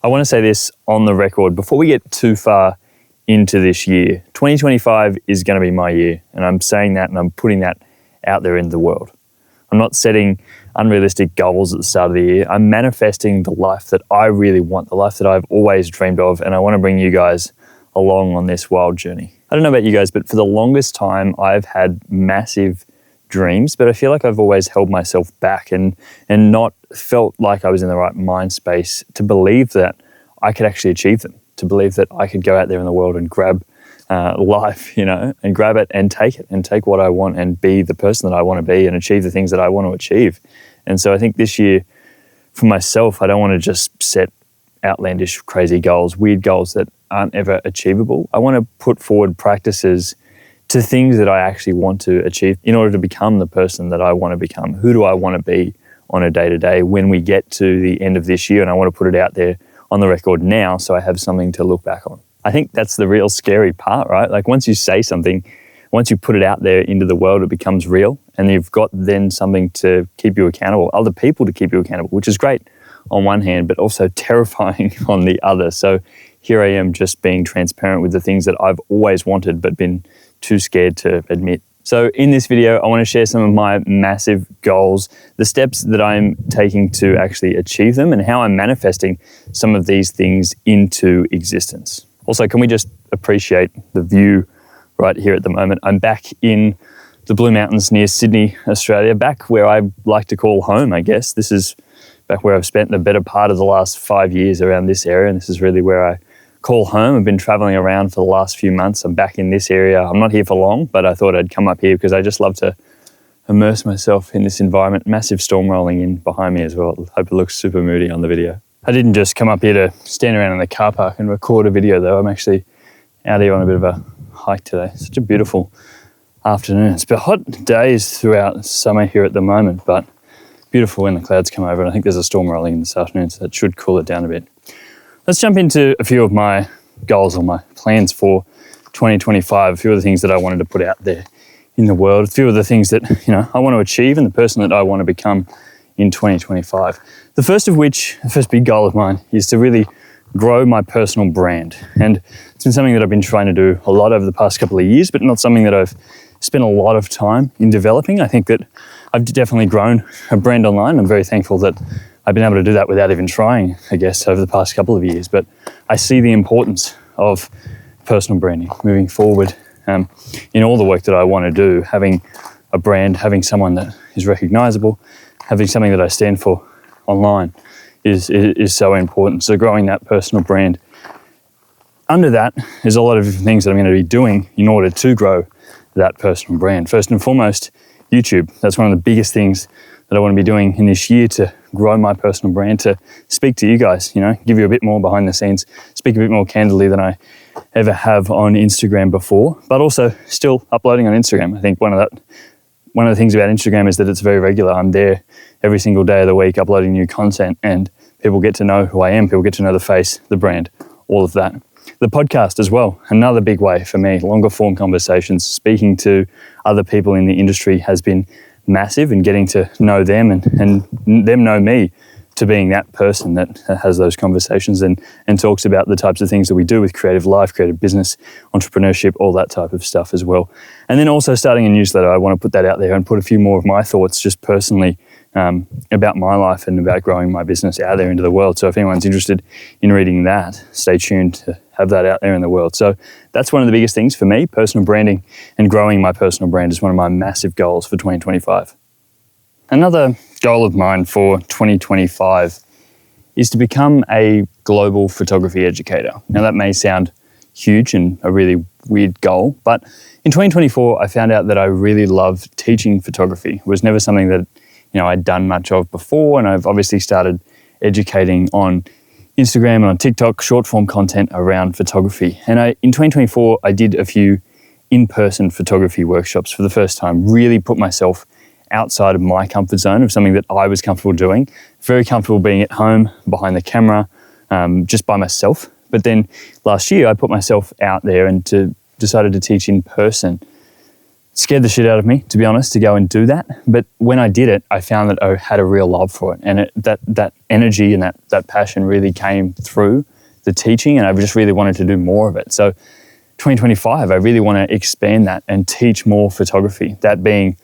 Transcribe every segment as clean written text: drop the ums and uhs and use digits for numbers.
I want to say this on the record before we get too far into this year. 2025 is going to be my year, and I'm saying that and I'm putting that out there in the world. I'm not setting unrealistic goals at the start of the year. I'm manifesting the life that I really want, the life that I've always dreamed of, and I want to bring you guys along on this wild journey. I don't know about you guys, but for the longest time, I've had massive dreams, but I feel like I've always held myself back and not felt like I was in the right mind space to believe that I could actually achieve them, to believe that I could go out there in the world and grab life, and grab it and take what I want and be the person that I want to be and achieve the things that I want to achieve. And so I think this year for myself, I don't want to just set outlandish, crazy goals, weird goals that aren't ever achievable. I want to put forward practices to things that I actually want to achieve in order to become the person that I want to become. Who do I want to be on a day-to-day when we get to the end of this year? And I want to put it out there on the record now so I have something to look back on. I think that's the real scary part, right? Like once you say something, once you put it out there into the world, it becomes real, and you've got then something to keep you accountable, other people to keep you accountable, which is great on one hand, but also terrifying on the other. So here I am just being transparent with the things that I've always wanted but been too scared to admit. So in this video, I want to share some of my massive goals, the steps that I'm taking to actually achieve them, and how I'm manifesting some of these things into existence. Also, can we just appreciate the view right here at the moment? I'm back in the Blue Mountains near Sydney, Australia, back where I like to call home, I guess. This is back where I've spent the better part of the last 5 years around this area, and this is really where I call home. I've been traveling around for the last few months. I'm back in this area. I'm not here for long, but I thought I'd come up here because I just love to immerse myself in this environment. Massive storm rolling in behind me as well. Hope it looks super moody on the video. I didn't just come up here to stand around in the car park and record a video though. I'm actually out here on a bit of a hike today. Such a beautiful afternoon. It's been hot days throughout summer here at the moment, but beautiful when the clouds come over, and I think there's a storm rolling in this afternoon, so that should cool it down a bit. Let's jump into a few of my goals or my plans for 2025, a few of the things that I wanted to put out there in the world, a few of the things that I want to achieve and the person that I want to become in 2025. The first big goal of mine is to really grow my personal brand. And it's been something that I've been trying to do a lot over the past couple of years, but not something that I've spent a lot of time in developing. I think that I've definitely grown a brand online. I'm very thankful that I've been able to do that without even trying, I guess, over the past couple of years. But I see the importance of personal branding moving forward in all the work that I want to do. Having a brand, having someone that is recognizable, having something that I stand for online is so important. So growing that personal brand. Under that, there's a lot of different things that I'm going to be doing in order to grow that personal brand. First and foremost, YouTube. That's one of the biggest things that I want to be doing in this year to grow my personal brand, to speak to you guys, give you a bit more behind the scenes, speak a bit more candidly than I ever have on Instagram before, but also still uploading on Instagram. I think one of the things about Instagram is that it's very regular. I'm there every single day of the week uploading new content, and people get to know who I am, people get to know the face, the brand, all of that. The podcast as well, another big way for me, longer form conversations, speaking to other people in the industry has been massive, and getting to know them and them know me, to being that person that has those conversations and talks about the types of things that we do with creative life, creative business, entrepreneurship, all that type of stuff as well. And then also starting a newsletter. I want to put that out there and put a few more of my thoughts just personally about my life and about growing my business out there into the world. So if anyone's interested in reading that, stay tuned to have that out there in the world. So that's one of the biggest things for me. Personal branding and growing my personal brand is one of my massive goals for 2025. Another goal of mine for 2025 is to become a global photography educator. Now that may sound huge and a really weird goal, but in 2024 I found out that I really love teaching photography. It was never something that I'd done much of before, and I've obviously started educating on Instagram and on TikTok, short form content around photography. And in 2024, I did a few in-person photography workshops for the first time, really put myself outside of my comfort zone of something that I was comfortable doing, very comfortable being at home behind the camera, just by myself. But then last year I put myself out there and decided to teach in person scared the shit out of me, to be honest, to go and do that. But when I did it, I found that I had a real love for it. And that energy and that passion really came through the teaching, and I just really wanted to do more of it. So 2025, I really want to expand that and teach more photography, that being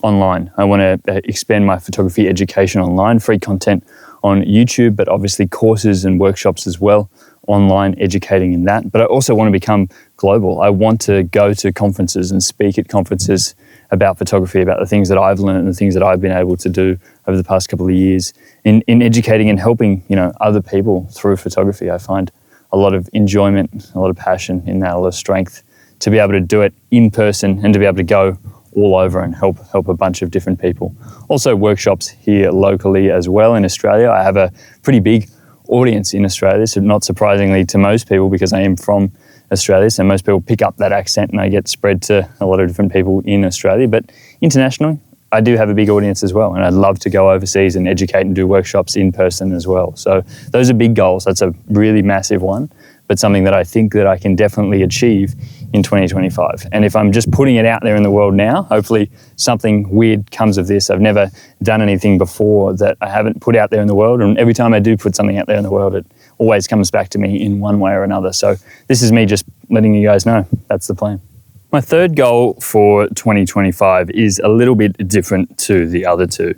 online. I want to expand my photography education online, free content on YouTube, but obviously courses and workshops as well, online, educating in that. But I also want to become global. I want to go to conferences and speak at conferences about photography, about the things that I've learned and the things that I've been able to do over the past couple of years in educating and helping, other people through photography. I find a lot of enjoyment, a lot of passion in that, a lot of strength to be able to do it in person and to be able to go all over and help a bunch of different people. Also workshops here locally as well in Australia. I have a pretty big audience in Australia, so not surprisingly to most people, because I am from Australia, so most people pick up that accent and I get spread to a lot of different people in Australia. But internationally, I do have a big audience as well, and I'd love to go overseas and educate and do workshops in person as well. So those are big goals. That's a really massive one, but something that I think that I can definitely achieve in 2025. And if I'm just putting it out there in the world now, hopefully something weird comes of this. I've never done anything before that I haven't put out there in the world, and every time I do put something out there in the world, it always comes back to me in one way or another. So this is me just letting you guys know that's the plan. My third goal for 2025 is a little bit different to the other two.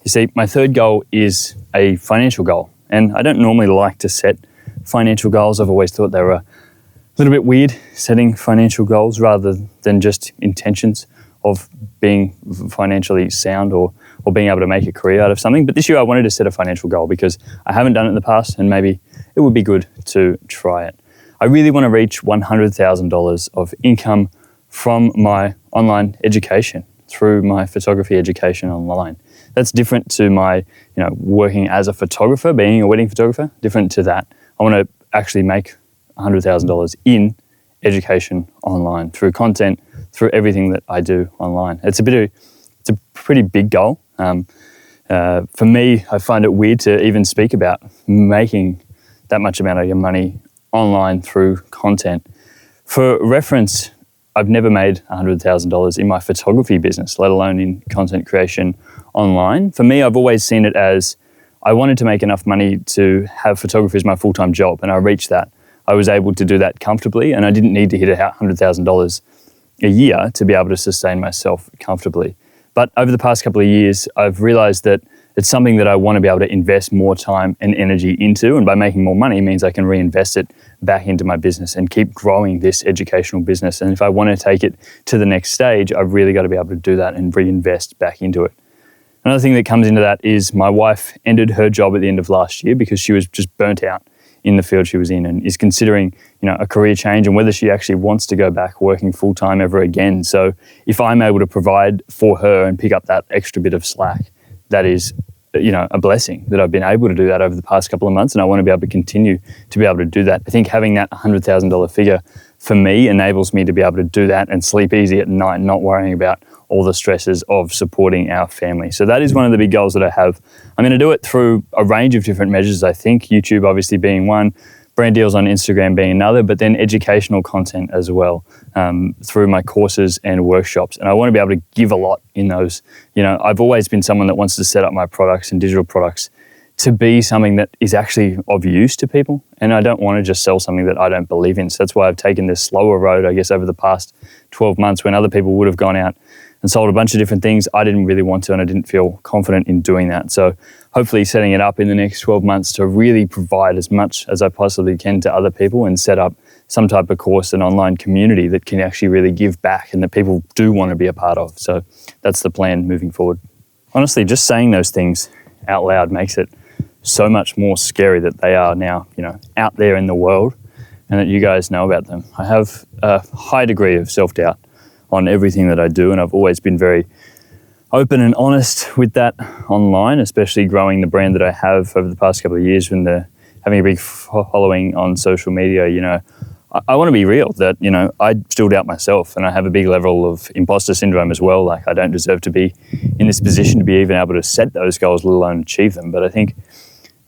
You see, my third goal is a financial goal, and I don't normally like to set financial goals. I've always thought they were a little bit weird, setting financial goals rather than just intentions of being financially sound or being able to make a career out of something. But this year I wanted to set a financial goal because I haven't done it in the past, and maybe it would be good to try it. I really want to reach $100,000 of income from my online education through my photography education online. That's different to my, working as a photographer, being a wedding photographer, different to that. I want to actually make $100,000 in education online through content, through everything that I do online. It's a pretty big goal. For me, I find it weird to even speak about making that much amount of your money online through content. For reference, I've never made $100,000 in my photography business, let alone in content creation online. For me, I've always seen it as I wanted to make enough money to have photography as my full-time job, and I reached that. I was able to do that comfortably, and I didn't need to hit $100,000 a year to be able to sustain myself comfortably. But over the past couple of years, I've realized that it's something that I want to be able to invest more time and energy into, and by making more money means I can reinvest it back into my business and keep growing this educational business. And if I want to take it to the next stage, I've really got to be able to do that and reinvest back into it. Another thing that comes into that is my wife ended her job at the end of last year because she was just burnt out in the field she was in, and is considering, a career change and whether she actually wants to go back working full-time ever again. So if I'm able to provide for her and pick up that extra bit of slack, that is, a blessing that I've been able to do that over the past couple of months, and I want to be able to continue to be able to do that. I think having that $100,000 figure for me enables me to be able to do that and sleep easy at night, not worrying about all the stresses of supporting our family. So that is one of the big goals that I have. I'm going to do it through a range of different measures, I think, YouTube obviously being one, brand deals on Instagram being another, but then educational content as well, through my courses and workshops. And I want to be able to give a lot in those. I've always been someone that wants to set up my products and digital products to be something that is actually of use to people. And I don't want to just sell something that I don't believe in. So that's why I've taken this slower road, I guess, over the past 12 months when other people would have gone out and sold a bunch of different things. I didn't really want to, and I didn't feel confident in doing that. So hopefully setting it up in the next 12 months to really provide as much as I possibly can to other people and set up some type of course, an online community that can actually really give back and that people do want to be a part of. So that's the plan moving forward. Honestly, just saying those things out loud makes it so much more scary that they are now, out there in the world and that you guys know about them. I have a high degree of self-doubt on everything that I do, and I've always been very open and honest with that online, especially growing the brand that I have over the past couple of years when having a big following on social media. I want to be real that, I still doubt myself, and I have a big level of imposter syndrome as well. Like, I don't deserve to be in this position to be even able to set those goals, let alone achieve them. But I think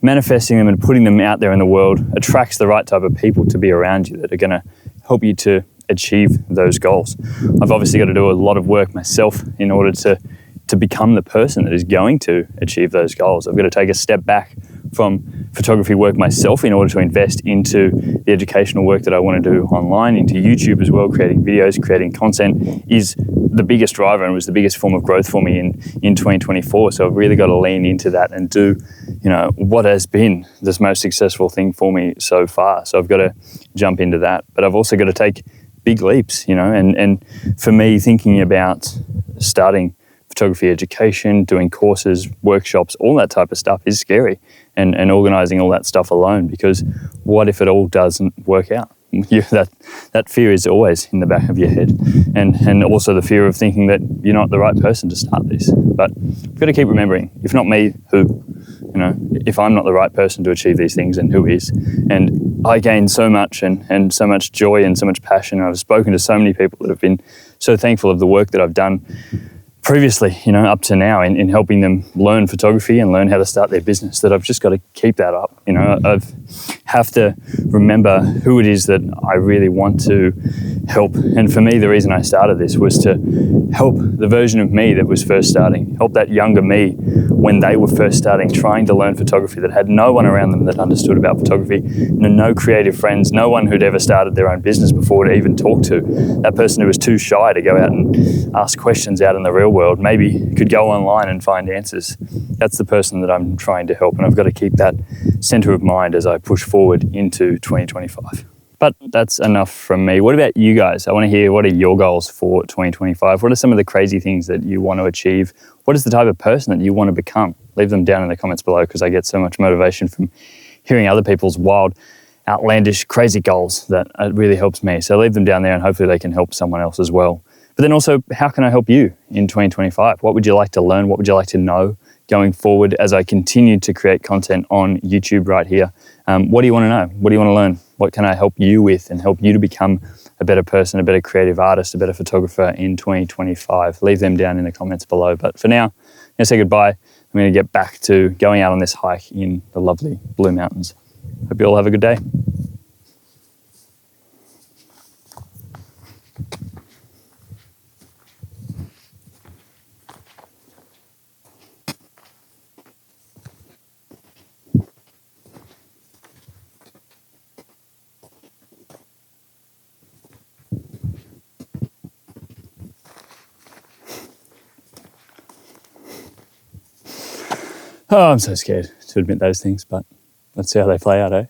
manifesting them and putting them out there in the world attracts the right type of people to be around you that are going to help you to achieve those goals. I've obviously got to do a lot of work myself in order to become the person that is going to achieve those goals. I've got to take a step back from photography work myself in order to invest into the educational work that I want to do online, into YouTube as well. Creating videos, creating content is the biggest driver and was the biggest form of growth for me in 2024. So I've really got to lean into that and do, what has been the most successful thing for me so far. So I've got to jump into that, but I've also got to take big leaps, and for me, thinking about starting photography education, doing courses, workshops, all that type of stuff is scary, and organising all that stuff alone, because what if it all doesn't work out? That fear is always in the back of your head, and also the fear of thinking that you're not the right person to start this. But I've got to keep remembering, if not me, who? If I'm not the right person to achieve these things, then who is? And I gain so much and so much joy and so much passion. I've spoken to so many people that have been so thankful of the work that I've done previously, up to now, in helping them learn photography and learn how to start their business, that I've just got to keep that up. I have to remember who it is that I really want to help. And for me, the reason I started this was to help the version of me that was first starting, help that younger me when they were first starting, trying to learn photography, that had no one around them that understood about photography, no creative friends, no one who'd ever started their own business before to even talk to. That person who was too shy to go out and ask questions out in the real world, maybe could go online and find answers. That's the person that I'm trying to help, and I've got to keep that center of mind as I push forward into 2025. But that's enough from me. What about you guys? I want to hear, what are your goals for 2025? What are some of the crazy things that you want to achieve? What is the type of person that you want to become? Leave them down in the comments below, because I get so much motivation from hearing other people's wild, outlandish, crazy goals that it really helps me. So leave them down there, and hopefully they can help someone else as well. But then also, how can I help you in 2025? What would you like to learn? What would you like to know going forward as I continue to create content on YouTube right here? What do you want to know? What do you want to learn? What can I help you with and help you to become a better person, a better creative artist, a better photographer in 2025? Leave them down in the comments below. But for now, I'm going to say goodbye. I'm going to get back to going out on this hike in the lovely Blue Mountains. Hope you all have a good day. Oh, I'm so scared to admit those things, but let's see how they play out, eh?